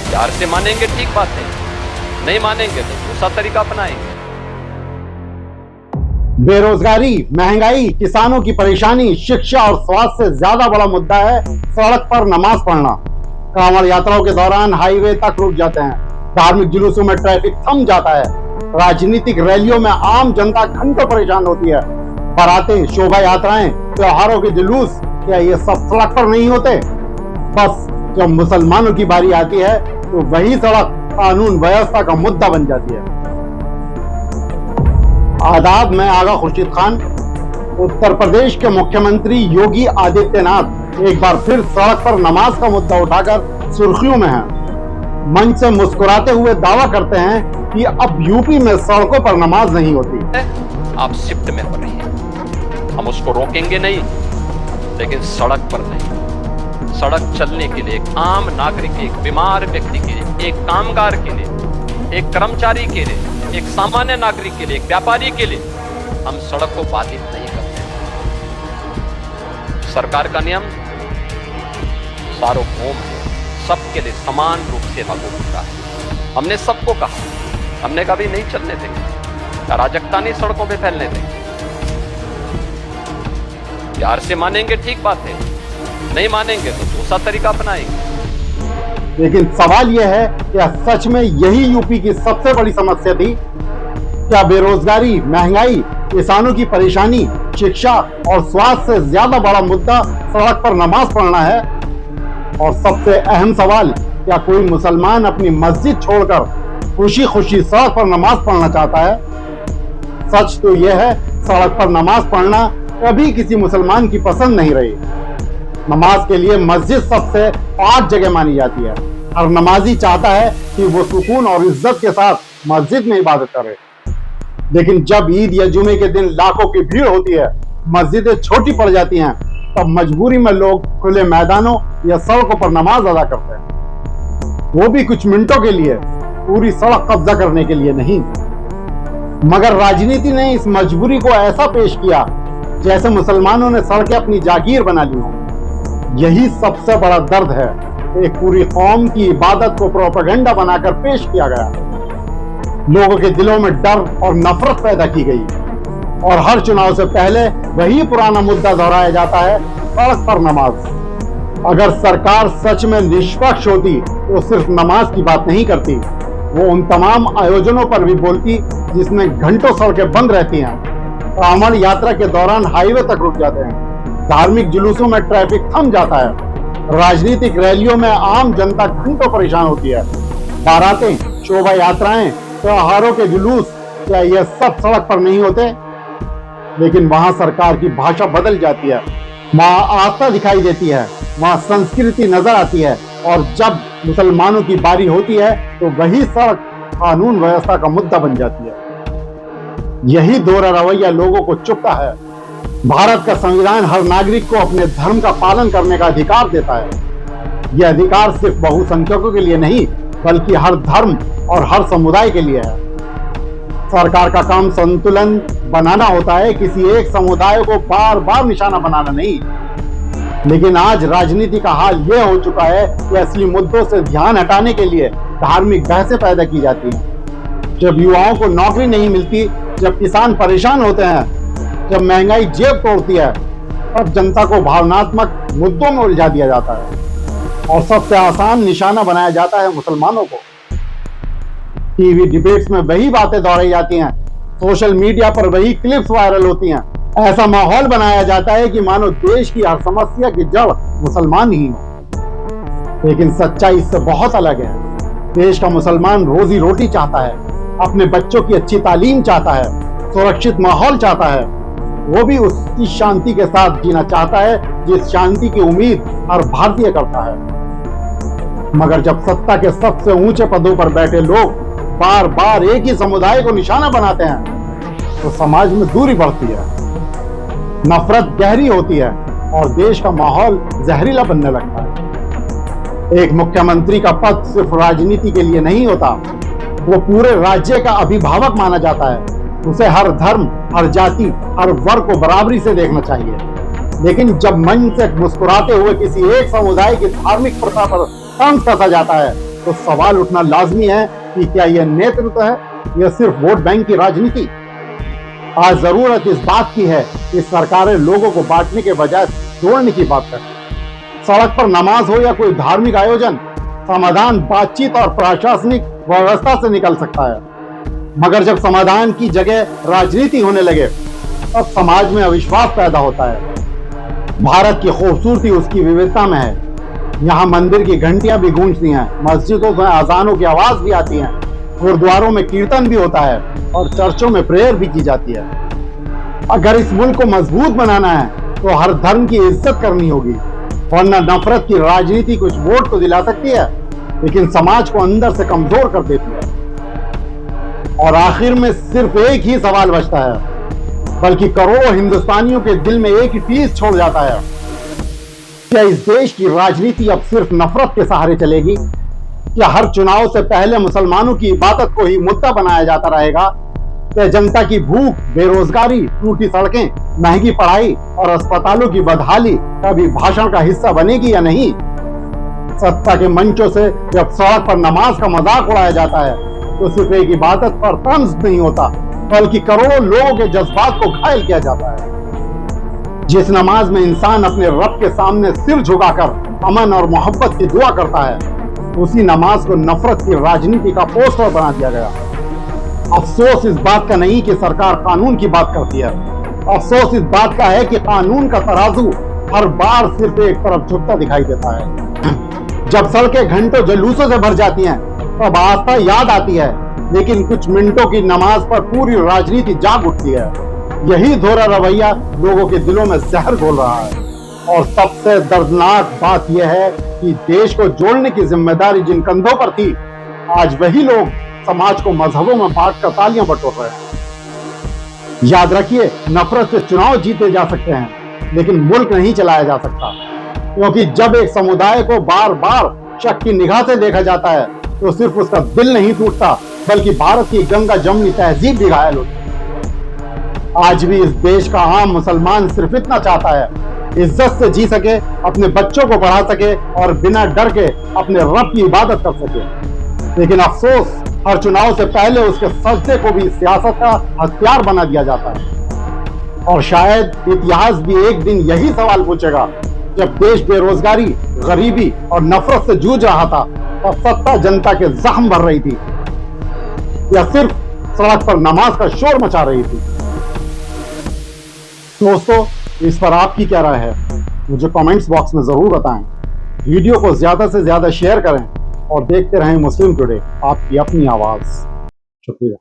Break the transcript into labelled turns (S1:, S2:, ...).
S1: प्यार से मानेंगे ठीक बात है, नहीं मानेंगे तो दूसरा तरीका अपनाएंगे।
S2: बेरोजगारी, महंगाई, किसानों की परेशानी, शिक्षा और स्वास्थ्य से ज्यादा बड़ा मुद्दा है सड़क पर नमाज पढ़ना। कांवड़ यात्राओं के दौरान हाईवे तक रुक जाते हैं, धार्मिक जुलूसों में ट्रैफिक थम जाता है, राजनीतिक रैलियों में आम जनता घंटों परेशान होती है। बारातें, शोभा यात्राएं, त्योहारों के जुलूस, क्या ये सब सड़क पर नहीं होते? बस जब मुसलमानों की बारी आती है तो वही सड़क कानून व्यवस्था का मुद्दा बन जाती है। आदाब, मैं आगा खुर्शीद खान। उत्तर प्रदेश के मुख्यमंत्री योगी आदित्यनाथ एक बार फिर सड़क पर नमाज का मुद्दा उठाकर सुर्खियों में हैं। मंच से मुस्कुराते हुए दावा करते हैं कि अब यूपी में सड़कों पर नमाज नहीं होती।
S1: आप शिफ्ट में हो रही हैं, हम उसको रोकेंगे नहीं, लेकिन सड़क पर नहीं। सड़क चलने के लिए एक आम नागरिक, एक बीमार व्यक्ति के लिए, एक कामगार के लिए, एक कर्मचारी के लिए, एक सामान्य नागरिक के लिए, एक व्यापारी के लिए हम सड़क को बाधित नहीं करते। सरकार का नियम सार्वभौम है, सबके लिए समान रूप से लागू होता है। हमने सबको कहा, हमने कभी नहीं चलने देंगे, अराजकता नहीं सड़कों पे फैलने देंगे। प्यार से मानेंगे ठीक बात है, नहीं मानेंगे तो दूसरा तरीका अपनाएंगे।
S2: लेकिन सवाल यह है, क्या सच में यही यूपी की सबसे बड़ी समस्या थी? क्या बेरोजगारी, महंगाई, किसानों की परेशानी, शिक्षा और स्वास्थ्य से ज्यादा बड़ा मुद्दा सड़क पर नमाज पढ़ना है? और सबसे अहम सवाल, क्या कोई मुसलमान अपनी मस्जिद छोड़कर खुशी खुशी सड़क पर नमाज पढ़ना चाहता है? सच तो यह है, सड़क पर नमाज पढ़ना कभी किसी मुसलमान की पसंद नहीं रही। नमाज के लिए मस्जिद सबसे पाक जगह मानी जाती है। हर नमाजी चाहता है कि वो सुकून और इज्जत के साथ मस्जिद में इबादत करे। लेकिन जब ईद या जुमे के दिन लाखों की भीड़ होती है, मस्जिदें छोटी पड़ जाती हैं, तब मजबूरी में लोग खुले मैदानों या सड़कों पर नमाज अदा करते हैं, वो भी कुछ मिनटों के लिए, पूरी सड़क कब्जा करने के लिए नहीं। मगर राजनीति ने इस मजबूरी को ऐसा पेश किया जैसे मुसलमानों ने सड़कें अपनी जागीर बना ली हों। यही सबसे बड़ा दर्द है। एक पूरी कौम की इबादत को प्रोपेगेंडा बनाकर पेश किया गया, लोगों के दिलों में डर और नफरत पैदा की गई, और हर चुनाव से पहले वही पुराना मुद्दा दोहराया जाता है, सड़क पर नमाज। अगर सरकार सच में निष्पक्ष होती तो सिर्फ नमाज की बात नहीं करती, वो उन तमाम आयोजनों पर भी बोलती जिसमें घंटों सड़कें बंद रहती हैं, कांवड़ यात्रा के दौरान हाईवे तक रुक जाते हैं, धार्मिक जुलूसों में ट्रैफिक थम जाता है, राजनीतिक रैलियों में आम जनता घंटों परेशान होती है, बारातें, शोभा यात्राएं, त्योहारों के जुलूस, क्या ये सब सड़क पर नहीं होते? लेकिन वहां सरकार की भाषा बदल जाती है, वहां आस्था दिखाई देती है, वहां संस्कृति नजर आती है, और जब मुसलमानों की बारी होती है तो वही सड़क कानून व्यवस्था का मुद्दा बन जाती है। यही दोहरा रवैया लोगों को चुभता है। भारत का संविधान हर नागरिक को अपने धर्म का पालन करने का अधिकार देता है। यह अधिकार सिर्फ बहुसंख्यकों के लिए नहीं, बल्कि हर धर्म और हर समुदाय के लिए है। सरकार का काम संतुलन बनाना होता है, किसी एक समुदाय को बार बार निशाना बनाना नहीं। लेकिन आज राजनीति का हाल यह हो चुका है कि असली मुद्दों से ध्यान हटाने के लिए धार्मिक बहसें पैदा की जाती हैं। जब युवाओं को नौकरी नहीं मिलती, जब किसान परेशान होते हैं, जब महंगाई जेब तोड़ती है, तब जनता को भावनात्मक मुद्दों में उलझा दिया जाता है, और सबसे आसान निशाना बनाया जाता है मुसलमानों को। टीवी डिबेट्स में वही बातें दोहराई जाती हैं, सोशल मीडिया पर वही क्लिप्स वायरल होती हैं। ऐसा माहौल बनाया जाता है कि मानो देश की हर समस्या की जड़ मुसलमान ही हो। लेकिन सच्चाई इससे बहुत अलग है। देश का मुसलमान रोजी रोटी चाहता है, अपने बच्चों की अच्छी तालीम चाहता है, सुरक्षित माहौल चाहता है, वो भी उसी शांति के साथ जीना चाहता है जिस शांति की उम्मीद हर भारतीय करता है। मगर जब सत्ता के सबसे ऊंचे पदों पर बैठे लोग बार बार एक ही समुदाय को निशाना बनाते हैं, तो समाज में दूरी बढ़ती है, नफरत गहरी होती है, और देश का माहौल जहरीला बनने लगता है। एक मुख्यमंत्री का पद सिर्फ राजनीति के लिए नहीं होता, वो पूरे राज्य का अभिभावक माना जाता है। उसे हर धर्म, हर जाति, हर वर्ग को बराबरी से देखना चाहिए। लेकिन जब मन से मुस्कुराते हुए किसी एक समुदाय की धार्मिक प्रथा पर तंज कसा जाता है, तो सवाल उठना लाजमी है कि क्या यह नेतृत्व है या सिर्फ वोट बैंक की राजनीति। आज जरूरत इस बात की है कि सरकारें लोगों को बांटने के बजाय जोड़ने की बात करें। सड़क पर नमाज हो या कोई धार्मिक आयोजन, समाधान बातचीत और प्रशासनिक व्यवस्था से निकल सकता है, मगर जब समाधान की जगह राजनीति होने लगे तब समाज में अविश्वास पैदा होता है। भारत की खूबसूरती उसकी विविधता में है। यहाँ मंदिर की घंटियां भी गूंजती हैं, मस्जिदों में अजानों की आवाज भी आती है, गुरुद्वारों में कीर्तन भी होता है और चर्चों में प्रेयर भी की जाती है। अगर इस मुल्क को मजबूत बनाना है तो हर धर्म की इज्जत करनी होगी, वरना नफरत की राजनीति कुछ वोट तो दिला सकती है लेकिन समाज को अंदर से कमजोर कर देती है। और आखिर में सिर्फ एक ही सवाल बचता है, बल्कि करोड़ों हिंदुस्तानियों के दिल में एक ही चीज छोड़ जाता है, क्या इस देश की राजनीति अब सिर्फ नफरत के सहारे चलेगी? क्या हर चुनाव से पहले मुसलमानों की इबादत को ही मुद्दा बनाया जाता रहेगा? क्या जनता की भूख, बेरोजगारी, टूटी सड़कें, महंगी पढ़ाई और अस्पतालों की बदहाली कभी भाषण का हिस्सा बनेगी या नहीं? सत्ता के मंचों से जब सड़क पर नमाज का मजाक उड़ाया जाता है तो सिर्फ एक इबादत पर तंज नहीं होता, बल्कि करोड़ों लोगों के जज्बात को घायल किया जाता है। जिस नमाज में इंसान अपने रब के सामने सिर झुकाकर अमन और मोहब्बत की दुआ करता है, उसी नमाज को नफरत की राजनीति का पोस्टर बना दिया गया। अफसोस इस बात का नहीं कि सरकार कानून की बात करती है, अफसोस इस बात का है कि कानून का तराजू हर बार सिर्फ एक तरफ झुकता दिखाई देता है। जब सड़कें घंटों जुलूसों से भर जाती हैं तब आस्था याद आती है, लेकिन कुछ मिनटों की नमाज पर पूरी राजनीति जाग उठती है। यही दोहरा रवैया लोगों के दिलों में जहर घोल रहा है। और सबसे दर्दनाक बात यह है कि देश को जोड़ने की जिम्मेदारी जिन कंधों पर थी, आज वही लोग समाज को मजहबों में बांटकर तालियां बटोर रहे हैं। याद रखिए, नफरत से चुनाव जीते जा सकते हैं लेकिन मुल्क नहीं चलाया जा सकता, क्योंकि जब एक समुदाय को बार बार शक की निगाह से देखा जाता है तो सिर्फ उसका दिल नहीं टूटता, बल्कि भारत की गंगा जमनी तहजीब भी घायल होती है। आज भी इस देश का आम मुसलमान सिर्फ इतना चाहता है, इज्जत से जी सके, अपने बच्चों को पढ़ा सके और बिना डर के अपने रब की इबादत कर सके। लेकिन अफसोस, हर चुनाव से पहले उसके सजदे को भी सियासत का हथियार बना दिया जाता है। और शायद इतिहास भी एक दिन यही सवाल पूछेगा, जब देश बेरोजगारी, गरीबी और नफरत से जूझ रहा था, तब सत्ता जनता के जख्म भर रही थी या सिर्फ सड़क पर नमाज का शोर मचा रही थी? दोस्तों, इस पर आपकी क्या राय है? मुझे कमेंट्स बॉक्स में जरूर बताएं। वीडियो को ज्यादा से ज्यादा शेयर करें और देखते रहें मुस्लिम टुडे, आपकी अपनी आवाज। शुक्रिया।